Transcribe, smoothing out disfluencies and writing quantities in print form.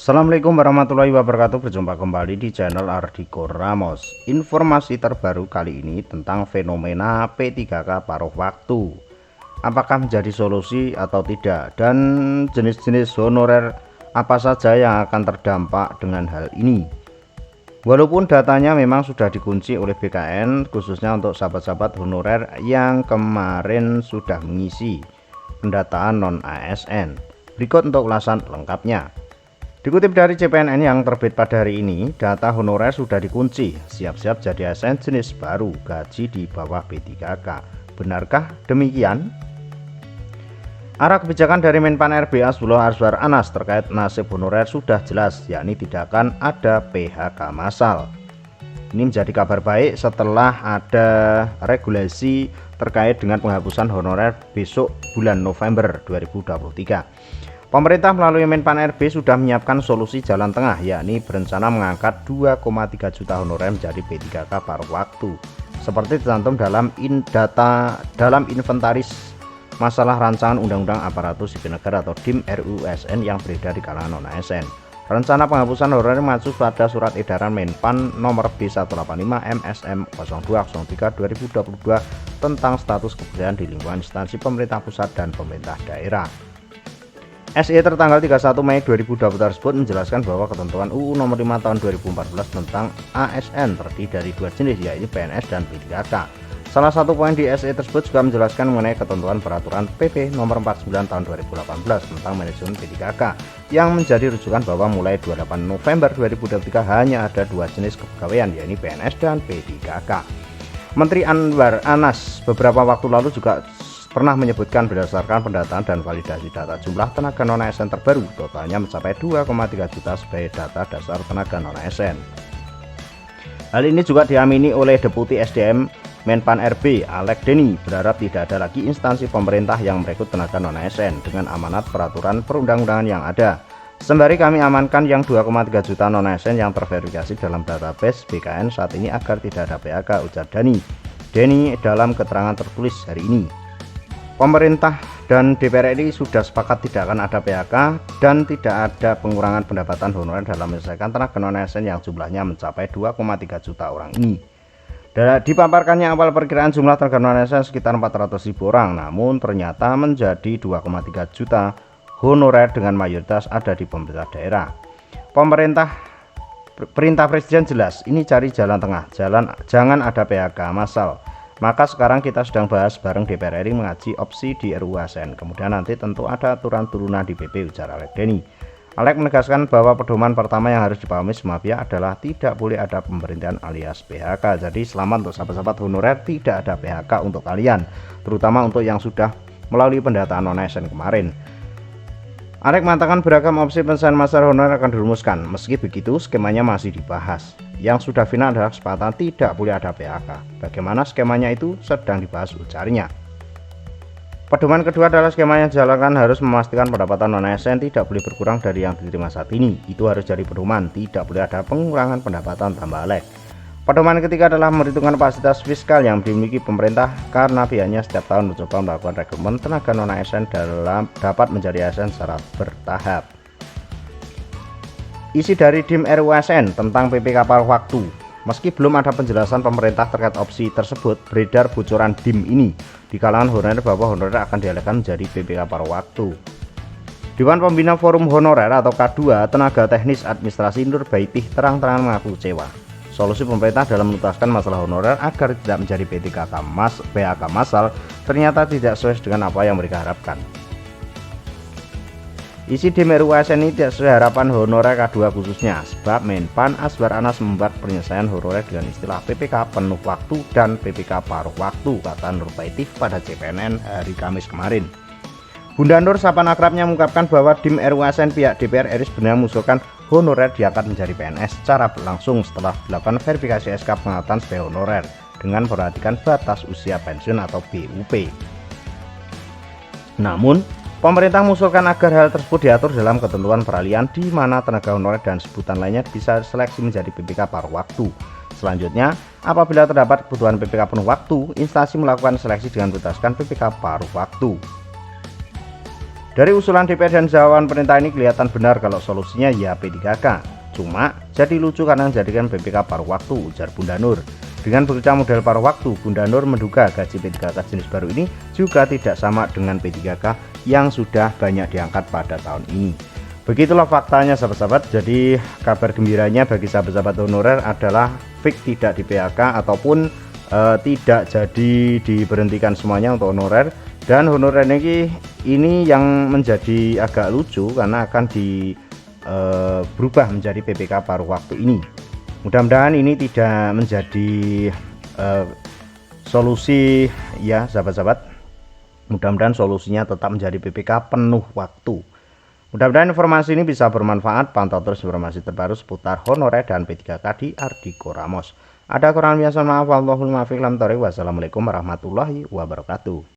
Assalamualaikum warahmatullahi wabarakatuh. Berjumpa kembali di channel Ardhiko Ramos. Informasi terbaru kali ini tentang fenomena P3K paruh waktu. Apakah menjadi solusi atau tidak, dan jenis-jenis honorer apa saja yang akan terdampak dengan hal ini. Walaupun datanya memang sudah dikunci oleh BKN khususnya untuk sahabat-sahabat honorer yang kemarin sudah mengisi pendataan non-ASN. Berikut untuk ulasan lengkapnya. Dikutip dari CPNN yang terbit pada hari ini, data honorer sudah dikunci, siap-siap jadi ASN jenis baru, gaji di bawah P3K. Benarkah demikian? Arah kebijakan dari Menpan RB Hasbullah Azwar Anas terkait nasib honorer sudah jelas, yakni tidak akan ada PHK massal. Ini menjadi kabar baik setelah ada regulasi terkait dengan penghapusan honorer besok bulan November 2023. Pemerintah melalui Menpan RB sudah menyiapkan solusi jalan tengah, yakni berencana mengangkat 2,3 juta honorer menjadi P3K paruh waktu. Seperti tercantum dalam inventaris masalah rancangan Undang-Undang Aparatur Sipil Negara atau DIM RUU-SN yang beredar di kalangan non-ASN. Rencana penghapusan honorer mengacu pada surat edaran Menpan nomor B185 MSM 0203/2022 tentang status kebudayaan di lingkungan instansi pemerintah pusat dan pemerintah daerah. SE tertanggal 31 Mei 2020 tersebut menjelaskan bahwa ketentuan UU Nomor 5 Tahun 2014 tentang ASN terdiri dari dua jenis, yaitu PNS dan P3K. Salah satu poin di SE tersebut juga menjelaskan mengenai ketentuan peraturan PP Nomor 49 Tahun 2018 tentang manajemen P3K yang menjadi rujukan bahwa mulai 28 November 2023 hanya ada dua jenis kepegawaian, yaitu PNS dan P3K. Menteri Anwar Anas beberapa waktu lalu juga pernah menyebutkan berdasarkan pendataan dan validasi data jumlah tenaga non-ASN terbaru, totalnya mencapai 2,3 juta sebagai data dasar tenaga non-ASN. Hal ini juga diamini oleh Deputi SDM Menpan RB Alek Deni, berharap tidak ada lagi instansi pemerintah yang merekrut tenaga non-ASN dengan amanat peraturan perundang-undangan yang ada. Sembari kami amankan yang 2,3 juta non-ASN yang terverifikasi dalam database BKN saat ini agar tidak ada PHK, ujar Deni dalam keterangan tertulis hari ini. Pemerintah dan DPR RI sudah sepakat tidak akan ada PHK dan tidak ada pengurangan pendapatan honorer dalam menyelesaikan tenaga non-ASN yang jumlahnya mencapai 2,3 juta orang ini. Dipaparkannya awal perkiraan jumlah tenaga non-ASN sekitar 400.000 orang, namun ternyata menjadi 2,3 juta honorer dengan mayoritas ada di pemerintah daerah. Perintah Presiden jelas, ini cari jalan tengah, jangan ada PHK massal. Maka sekarang kita sedang bahas bareng DPR RI mengaji opsi di RUU-ASN. Kemudian nanti tentu ada aturan turunan di PP, ujar Alek Deni. Alek menegaskan bahwa pedoman pertama yang harus dipahami semua pihak adalah tidak boleh ada pemberhentian alias PHK. Jadi selamat untuk sahabat-sahabat honorer, tidak ada PHK untuk kalian, terutama untuk yang sudah melalui pendataan non-ASN kemarin. Alek mengatakan beragam opsi penyelesaian masalah honorer akan dirumuskan. Meski begitu, skemanya masih dibahas. Yang sudah final adalah kesepakatan tidak boleh ada PHK. Bagaimana skemanya itu sedang dibahas, ujarnya. Pedoman kedua adalah skema yang dijalankan harus memastikan pendapatan non-ASN tidak boleh berkurang dari yang diterima saat ini. Itu harus jadi pedoman, tidak boleh ada pengurangan pendapatan, tambah Alek. Pedoman ketiga adalah memperhitungkan kapasitas fiskal yang dimiliki pemerintah karena pihaknya setiap tahun mencoba melakukan rekrutmen tenaga non-ASN dapat menjadi ASN secara bertahap. Isi dari DIM RUU-ASN tentang PPK paruh waktu. Meski belum ada penjelasan pemerintah terkait opsi tersebut, beredar bocoran DIM ini di kalangan honorer bahwa honorer akan dialihkan menjadi PPK paruh waktu. Dewan Pembina Forum Honorer atau K2 Tenaga Teknis Administrasi Nur Baitih terang-terangan mengaku kecewa. Solusi pemerintah dalam menuntaskan masalah honorer agar tidak menjadi PHK massal ternyata tidak sesuai dengan apa yang mereka harapkan. Isi DIM RUU-ASN ini tidak sesuai harapan honorer K2 khususnya, sebab Menpan Azwar Anas membuat penyelesaian honorer dengan istilah PPK penuh waktu dan PPK paruh waktu, kata Nur Baitih pada CPNN hari Kamis kemarin. Bunda Nur sapan akrabnya mengungkapkan bahwa DIM RUU-ASN pihak DPR RI sebenarnya mengusulkan honorer diangkat menjadi PNS secara berlangsung setelah dilakukan verifikasi SK pengangkatan sebagai honorer dengan memperhatikan batas usia pensiun atau BUP. Namun, pemerintah mengusulkan agar hal tersebut diatur dalam ketentuan peralihan di mana tenaga honorer dan sebutan lainnya bisa seleksi menjadi PPK paruh waktu. Selanjutnya, apabila terdapat kebutuhan PPK penuh waktu, instansi melakukan seleksi dengan berdasarkan PPK paruh waktu. Dari usulan DPR dan jawaban pemerintah ini kelihatan benar kalau solusinya ya P3K. Cuma jadi lucu karena menjadikan BPK paruh waktu, ujar Bunda Nur. Dengan bekerja model paruh waktu, Bunda Nur menduga gaji P3K jenis baru ini juga tidak sama dengan P3K yang sudah banyak diangkat pada tahun ini. Begitulah faktanya sahabat-sahabat. Jadi kabar gembiranya bagi sahabat-sahabat honorer adalah fix tidak di PHK ataupun tidak jadi diberhentikan semuanya untuk honorer. Dan honorer ini yang menjadi agak lucu karena akan berubah menjadi PPK paruh waktu ini. Mudah-mudahan ini tidak menjadi solusi ya sahabat-sahabat. Mudah-mudahan solusinya tetap menjadi PPK penuh waktu. Mudah-mudahan informasi ini bisa bermanfaat. Pantau terus informasi terbaru seputar honorer dan P3K di Ardhiko Ramos. Ada kurang biasa maaf. Wassalamualaikum warahmatullahi wabarakatuh.